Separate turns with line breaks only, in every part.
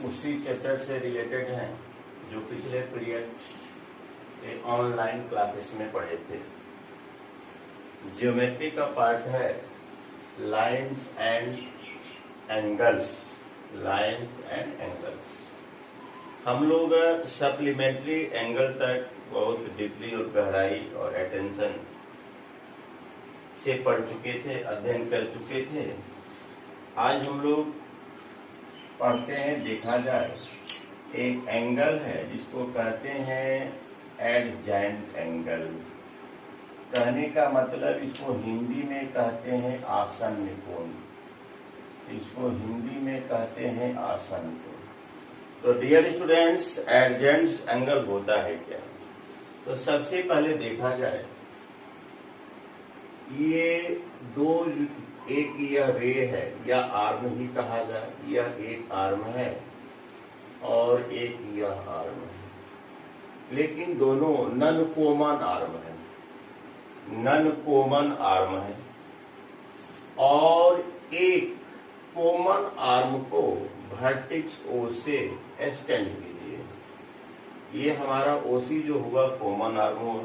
उसी चैप्टर से रिलेटेड हैं जो पिछले पीरियड के ऑनलाइन क्लासेस में पढ़े थे। ज्योमेट्री का पार्ट है lines and angles. Lines and angles हम लोग सप्लीमेंट्री एंगल तक बहुत डीपली और गहराई और अटेंशन से पढ़ चुके थे, अध्ययन कर चुके थे। आज हम लोग पढ़ते हैं, देखा जाए, एक एंगल है जिसको कहते हैं एडजेंट एंगल। कहने का मतलब इसको हिंदी में कहते हैं आसन्न कोण। इसको हिंदी में कहते हैं आसन्न कोण। तो डियर स्टूडेंट्स, एडजेंट एंगल होता है क्या? तो सबसे पहले देखा जाए, ये दो, एक यह रे है या आर्म ही कहा जाए, यह एक आर्म है और एक यह आर्म है, लेकिन दोनों नन कॉमन आर्म है। नन कॉमन आर्म है और एक कॉमन आर्म को वर्टेक्स ओ से एक्सटेंड कीजिए। ये हमारा ओसी जो हुआ कॉमन आर्म हुआ,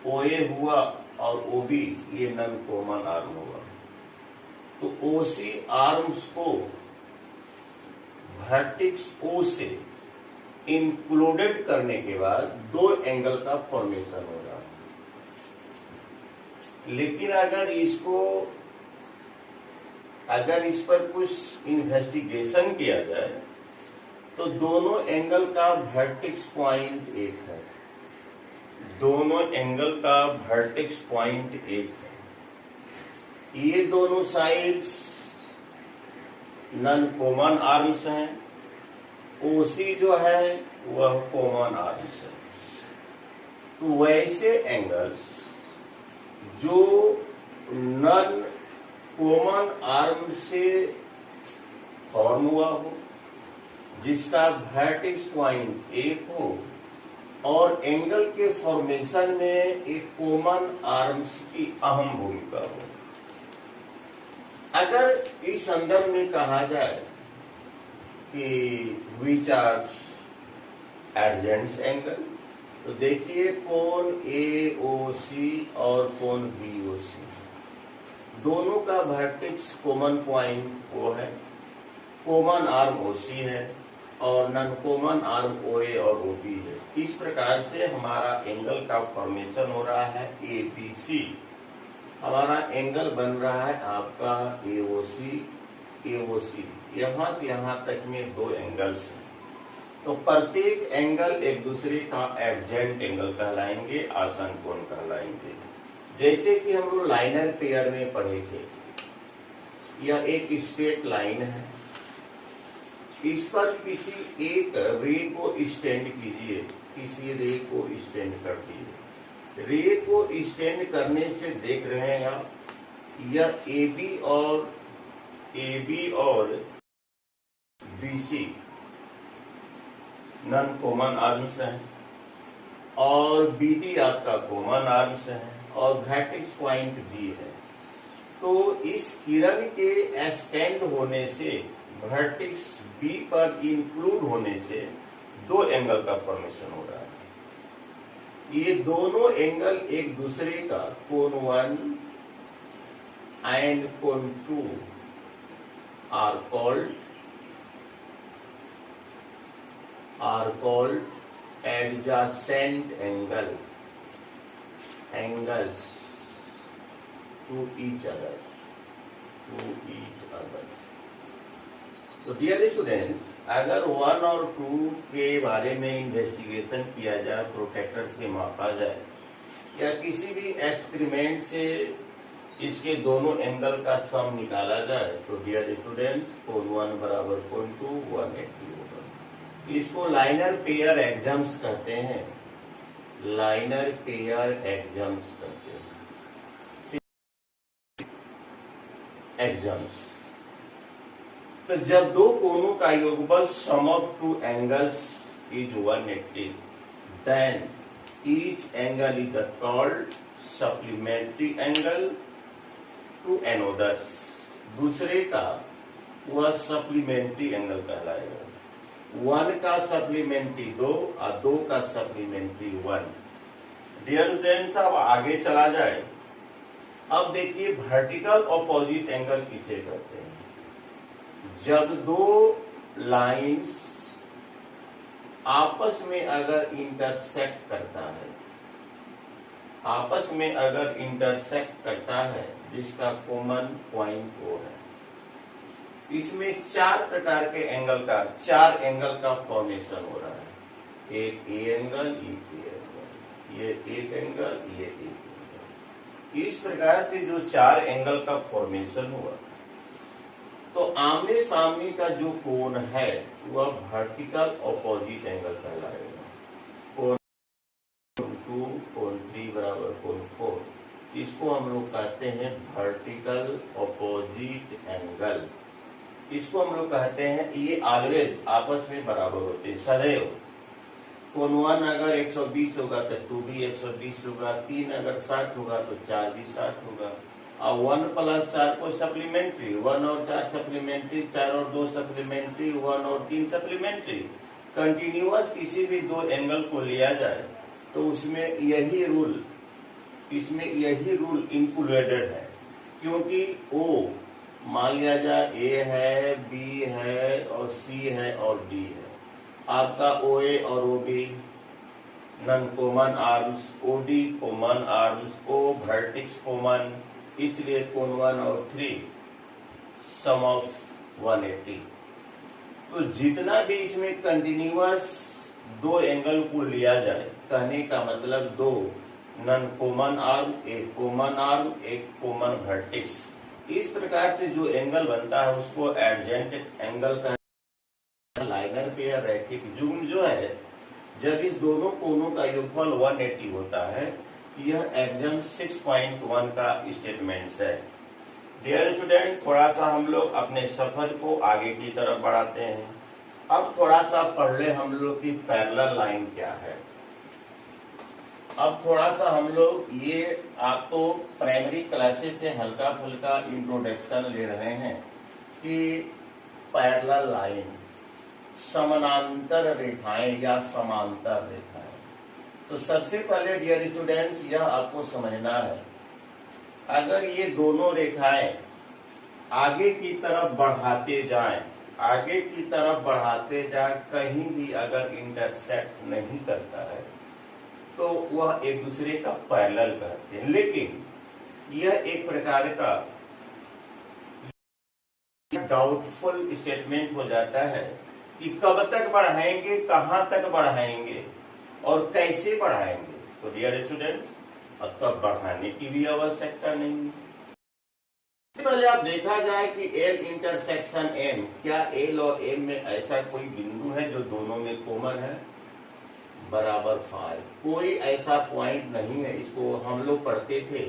ओए हुआ और ओबी ये नन कॉमन आर्म हुआ। तो ओसी आर्म्स को वर्टेक्स ओ से इंक्लूडेड करने के बाद दो एंगल का फॉर्मेशन हो रहा है। लेकिन अगर इस पर कुछ इन्वेस्टिगेशन किया जाए तो दोनों एंगल का वर्टेक्स पॉइंट एक है। दोनों एंगल का वर्टेक्स पॉइंट एक है। ये दोनों साइड्स नन कॉमन आर्म्स हैं। ओसी जो है वह कॉमन आर्म्स है। तो वैसे एंगल्स जो नन कॉमन आर्म से फॉर्म हुआ हो, जिसका वर्टेक्स पॉइंट एक हो और एंगल के फॉर्मेशन में एक कॉमन आर्म्स की अहम भूमिका हो। अगर इस संदर्भ में कहा जाए कि विच आर एडजेंट एंगल, तो देखिए कोण AOC और कोण BOC, दोनों का वर्टेक्स कॉमन पॉइंट वो है, कॉमन आर्म OC है और नन कॉमन आर्म OA और OB है। इस प्रकार से हमारा एंगल का फॉर्मेशन हो रहा है ABC। हमारा एंगल बन रहा है आपका AOC। यहां से यहां तक में दो एंगल्स हैं। तो प्रत्येक एंगल एक दूसरे का एडजेंट एंगल कहलाएंगे, आसन्न कोण कहलाएंगे। जैसे कि हम लोग लाइनर पेयर में पढ़े थे, यह एक स्ट्रेट लाइन है। इस पर किसी एक रे को स्टैंड कीजिए, किसी रे को स्टैंड कर दीजिए। रे को स्टैंड करने से देख रहे हैं आप, यह AB और BC नन कॉमन आर्म्स हैं और BD आपका कॉमन आर्म्स है और वर्टेक्स पॉइंट B है। तो इस किरण के एक्सटेंड होने से, वर्टेक्स B पर इंक्लूड होने से दो एंगल का फॉर्मेशन हो रहा है। ये दोनों एंगल एक दूसरे का कोण 1 एंड कोण 2 are called adjacent angles to each other. तो डियर स्टूडेंट्स, अगर 1 और 2 के बारे में इन्वेस्टिगेशन किया जाए, प्रोटेक्टर से मापा जाए या किसी भी एक्सपेरिमेंट से इसके दोनों एंगल का सम निकाला जाए, तो डियर स्टूडेंट्स कोण 1 बराबर कोण 2 180 होगा। इसको लाइनर पेयर एग्जाम्स कहते हैं। लाइनर पेयर एग्जाम्स कहते हैं। एग्जाम्स तो जब दो कोणों का योगफल sum of two angles is 180, then each angle is called supplementary angle to another's. दूसरे का वह सप्लीमेंट्री एंगल कहलाएगा। 1 का सप्लीमेंट्री 2 और 2 का सप्लीमेंट्री 1। डियर स्टूडेंट्स, अब आगे चला जाए। अब देखिए वर्टिकल ऑपोजिट एंगल किसे कहते हैं? जब दो लाइंस आपस में अगर इंटरसेक्ट करता है, आपस में अगर इंटरसेक्ट करता है जिसका कॉमन पॉइंट O है, इसमें 4 प्रकार के एंगल का 4 एंगल का फॉर्मेशन हो रहा है। एक ए एंगल, ये एक एंगल, ये एक एंगल। इस प्रकार से जो 4 एंगल का फॉर्मेशन हुआ, तो आमने सामने का जो कोण है वह वर्टिकल ऑपोजिट एंगल कहलाएगा। कोण 2, कोण 3 बराबर कोण 4, इसको हम लोग कहते हैं वर्टिकल ऑपोजिट एंगल। इसको हम लोग कहते हैं, ये ऑलवेज आपस में बराबर होते हैं, सदैव। कोण 1 अगर 120 होगा तो 2 भी 120 होगा, 3 अगर 60 होगा तो 4 भी 60 होगा। और 1 + 4 को सप्लीमेंट्री, 1 और 4 सप्लीमेंट्री, 4 और 2 सप्लीमेंट्री, 1 और 3 सप्लीमेंट्री। कंटिन्यूअस किसी भी दो एंगल को लिया जाए तो उसमें इसमें यही रूल इंक्लूडेड है, क्योंकि O मान लिया जाए A है, B है और C है और D है। आपका OA और OB non common arms, OD common arms, O vertex common, इसलिए कोण 1 और 3 सम ऑफ 180। तो जितना भी इसमें कंटिन्यूअस दो एंगल को लिया जाए, कहने का मतलब दो नन कॉमन आर्म, एक कॉमन आर्म, एक कॉमन वर्टेक्स, इस प्रकार से जो एंगल बनता है उसको एडजेंट एंगल का लाइनर पे या रैखिक जुग्म जो है, जब इस दोनों कोणों का योगफल 180 होता है, यह एग्जाम 6.1 का स्टेटमेंट है। डियर स्टूडेंट, थोड़ा सा हम लोग अपने सफर को आगे की तरफ बढ़ाते हैं। अब थोड़ा सा पढ़ ले हम लोग की पैरेलल लाइन क्या है। अब थोड़ा सा हम लोग ये आप तो प्राइमरी क्लासेस से हल्का फुल्का इंट्रोडक्शन ले रहे हैं कि पैरेलल लाइन, समानांतर रेखाएं या समांतर रेखाएं। तो सबसे पहले डियर स्टूडेंट्स यह आपको समझना है, अगर ये दोनों रेखाएं आगे की तरफ बढ़ाते जाएं, आगे की तरफ बढ़ाते जाए, कहीं भी अगर इंटरसेक्ट नहीं करता है तो वह एक दूसरे का पैरेलल कहते हैं। लेकिन यह एक प्रकार का डाउटफुल स्टेटमेंट हो जाता है कि कब तक बढ़ाएंगे, कहां तक बढ़ाएंगे और कैसे बढ़ाएंगे। तो डियर स्टूडेंट्स, अब तक बढ़ाने की भी आवश्यकता नहीं है। पहले आप देखा जाए कि L इंटरसेक्शन M, क्या L और M में ऐसा कोई बिंदु है जो दोनों में कॉमन है? बराबर 5। कोई ऐसा पॉइंट नहीं है। इसको हम लोग पढ़ते थे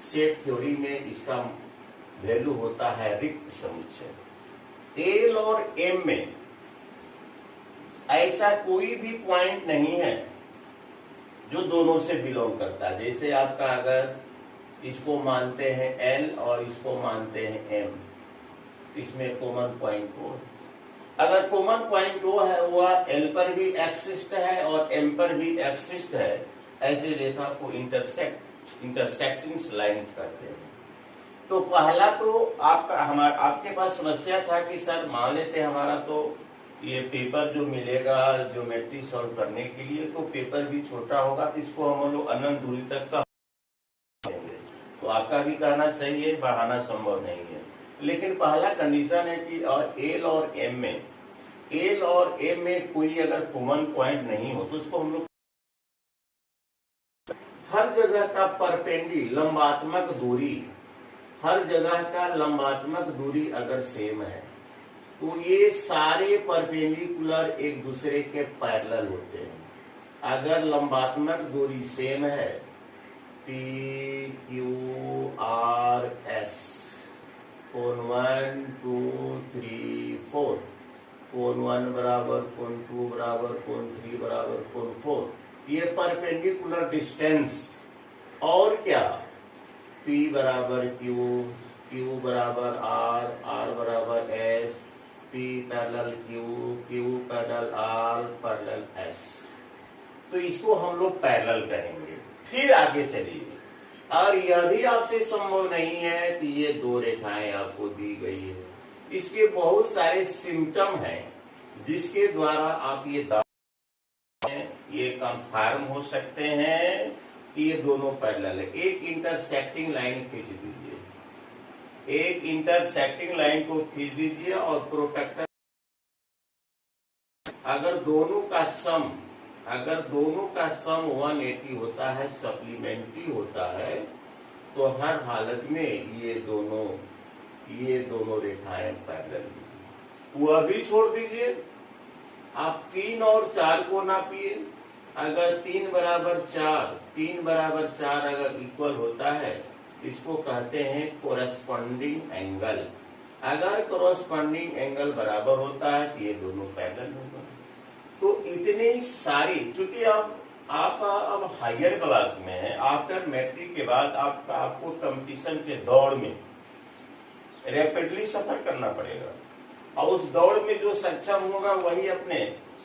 सेट थ्योरी में, इसका वैल्यू होता है रिक्त समुच्चय। L और M में ऐसा कोई भी पॉइंट नहीं है जो दोनों से बिलोंग करता है। जैसे आपका अगर इसको मानते हैं L और इसको मानते हैं M, इसमें कॉमन पॉइंट O। अगर कॉमन पॉइंट O है वह L पर भी एक्सिस्ट है और M पर भी एक्सिस्ट है, ऐसे रेखा को इंटरसेक्टिंग लाइंस कहते हैं। तो पहला तो आपके पास समस्या था कि सर मान लेते हमारा तो ये पेपर जो मिलेगा ज्योमेट्री सॉल्व करने के लिए, तो पेपर भी छोटा होगा, तो इसको हम लोग अनंत दूरी तक का, तो आपका भी कहना सही है, बढ़ाना संभव नहीं है। लेकिन पहला कंडीशन है कि और L और M में कोई अगर कॉमन पॉइंट नहीं हो तो उसको हम लोग हर जगह का परपेंडी लंबात्मक दूरी, हर जगह का लंबात्मक दूरी अगर सेम है तो ये सारे परपेंडिकुलर एक दूसरे के पैरेलल होते हैं। अगर लंबात्मक दूरी सेम है, P, Q, R, S, कोण 1, 2, 3, 4, कोण 1 बराबर कोण 2 बराबर कोण 3 बराबर कोण 4, ये परपेंडिकुलर डिस्टेंस। और क्या, P बराबर Q, Q बराबर R, R बराबर S, P parallel Q, Q parallel R parallel S। तो इसको हम लोग पैरेलल कहेंगे। फिर आगे चलिए, और यह भी आपसे संभव नहीं है कि ये दो रेखाएं आपको दी गई है, इसके बहुत सारे सिम्टम हैं जिसके द्वारा आप ये कंफर्म हो सकते हैं कि ये दोनों पैरेलल है। एक इंटरसेक्टिंग लाइन खींच दीजिए, एक इंटरसेक्टिंग लाइन को खींच दीजिए और प्रोटेक्टर अगर दोनों का सम 180 होता है, सप्लीमेंट्री होता है, तो हर हालत में ये दोनों रेखाएं पैरेलल। वह भी छोड़ दीजिए, आप 3 और 4 को नापिए। अगर 3 बराबर 4 अगर इक्वल होता है, इसको कहते हैं कोरस्पॉन्डिंग एंगल। अगर कोरस्पॉन्डिंग एंगल बराबर होता है तो ये दोनों पैरेलल होगा। तो इतनी सारी, चूंकि आप अब हायर क्लास में है, आफ्टर मैट्रिक के बाद आपको कंपटीशन के दौड़ में रैपिडली सफर करना पड़ेगा, और उस दौड़ में जो सक्षम होगा वही अपने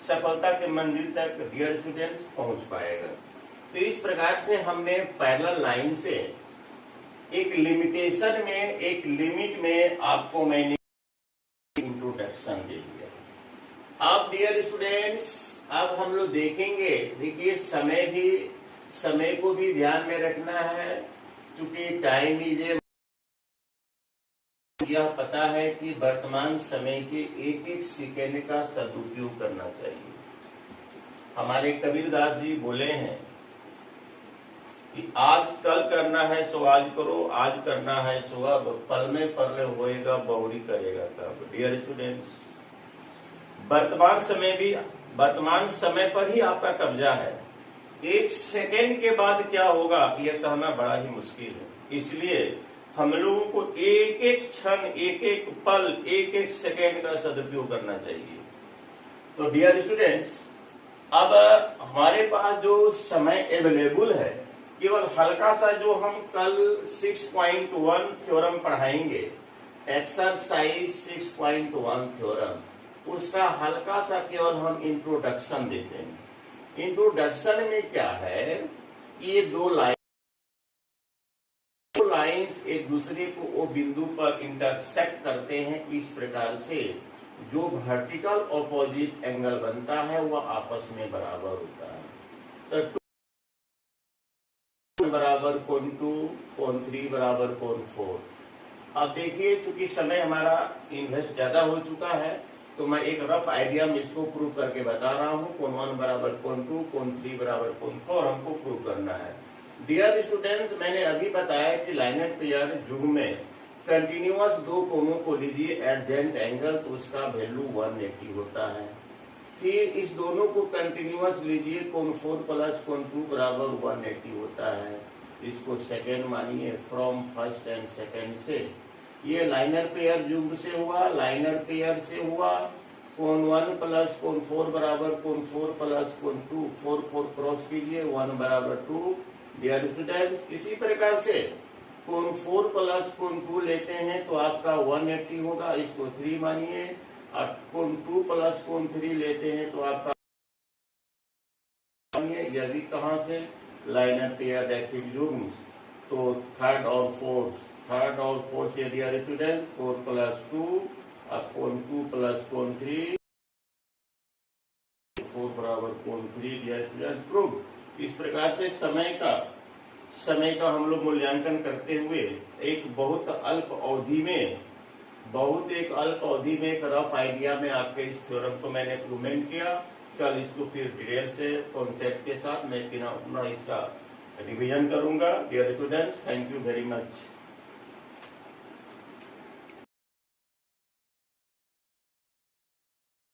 सफलता के मंजिल तक डियर स्टूडेंट्स पहुंच पाएगा। तो इस प्रकार से हमने पैरेलल लाइन से एक लिमिटेशन में, एक लिमिट में आपको मैंने इंट्रोडक्शन दे दिया। अब डियर स्टूडेंट्स, अब हम लोग देखेंगे, देखिए समय को भी ध्यान में रखना है, चूंकि टाइम इज यह पता है कि वर्तमान समय के एक एक सेकेंड का सदुपयोग करना चाहिए। हमारे कबीरदास जी बोले हैं कि आज कल करना है सो आज करो, आज करना है सो अब, पल में परले होएगा बहुरी करेगा कब। डियर स्टूडेंट्स, वर्तमान समय पर ही आपका कब्जा है। एक सेकेंड के बाद क्या होगा यह कहना बड़ा ही मुश्किल है। इसलिए हम लोगों को एक एक क्षण, एक एक पल, एक एक सेकेंड का सदुपयोग करना चाहिए। तो डियर स्टूडेंट्स, अब हमारे पास जो समय अवेलेबल है, केवल हल्का सा जो हम कल 6.1 थ्योरम पढ़ाएंगे, एक्सरसाइज 6.1 थ्योरम, उसका हल्का सा केवल हम इंट्रोडक्शन देते हैं। इंट्रोडक्शन में क्या है, ये दो लाइंस एक दूसरे को वो बिंदु पर इंटरसेक्ट करते हैं। इस प्रकार से जो वर्टिकल ऑपोजिट एंगल बनता है वह आपस में बराबर होता है। तो 2 बराबर कोण 2, कोण 3 बराबर कोण 4। अब देखिए, चूंकि समय हमारा इन्वेस्ट ज्यादा हो चुका है, तो मैं एक रफ आइडिया में इसको प्रूव करके बता रहा हूँ। कोण 1 बराबर कोण 2, कोण 3 बराबर कोण 4 हमको प्रूव करना है। डियर स्टूडेंट्स, मैंने अभी बताया कि लाइनर पेयर युग में कंटिन्यूअस दो कोणों को लीजिए एडजेंट एंगल, तो उसका वैल्यू 180 होता है। फिर इस दोनों को कंटिन्यूअस लीजिए, कोण 4 प्लस कोण 2 बराबर 180 होता है। इसको सेकेंड मानिए, फ्रॉम फर्स्ट एंड सेकेंड से। ये लाइनर पेयर युग से हुआ, लाइनर पेयर से हुआ। कोण 1 प्लस कोण 4 बराबर कोण 4 प्लस कोण 2, 4 क्रॉस कीजिए, 1 बराबर 2। डियर स्टूडेंट्स, इसी प्रकार से कोण 4 प्लस कोण 2 लेते हैं तो आपका 180 होगा, इसको 3 मानिए। और कोण 2 प्लस कोण 3 लेते हैं तो आपका मानिए, यह भी कहां से, लाइनर पेयर रैखिक युग्म। तो थर्ड और फोर्थ से डियर स्टूडेंट 4 प्लस 2 और कोण 2 प्लस कोण 3, 4 बराबर कोण 3। Dear student, prove. इस प्रकार से समय का हम लोग मूल्यांकन करते हुए एक बहुत अल्प अवधि में एक रफ आइडिया में आपके इस थ्योरम को मैंने इम्प्लीमेंट किया। कल इसको फिर डिटेल से कॉन्सेप्ट के साथ मैं पुनः इसका रिवीजन करूंगा। Dear students, thank you very much.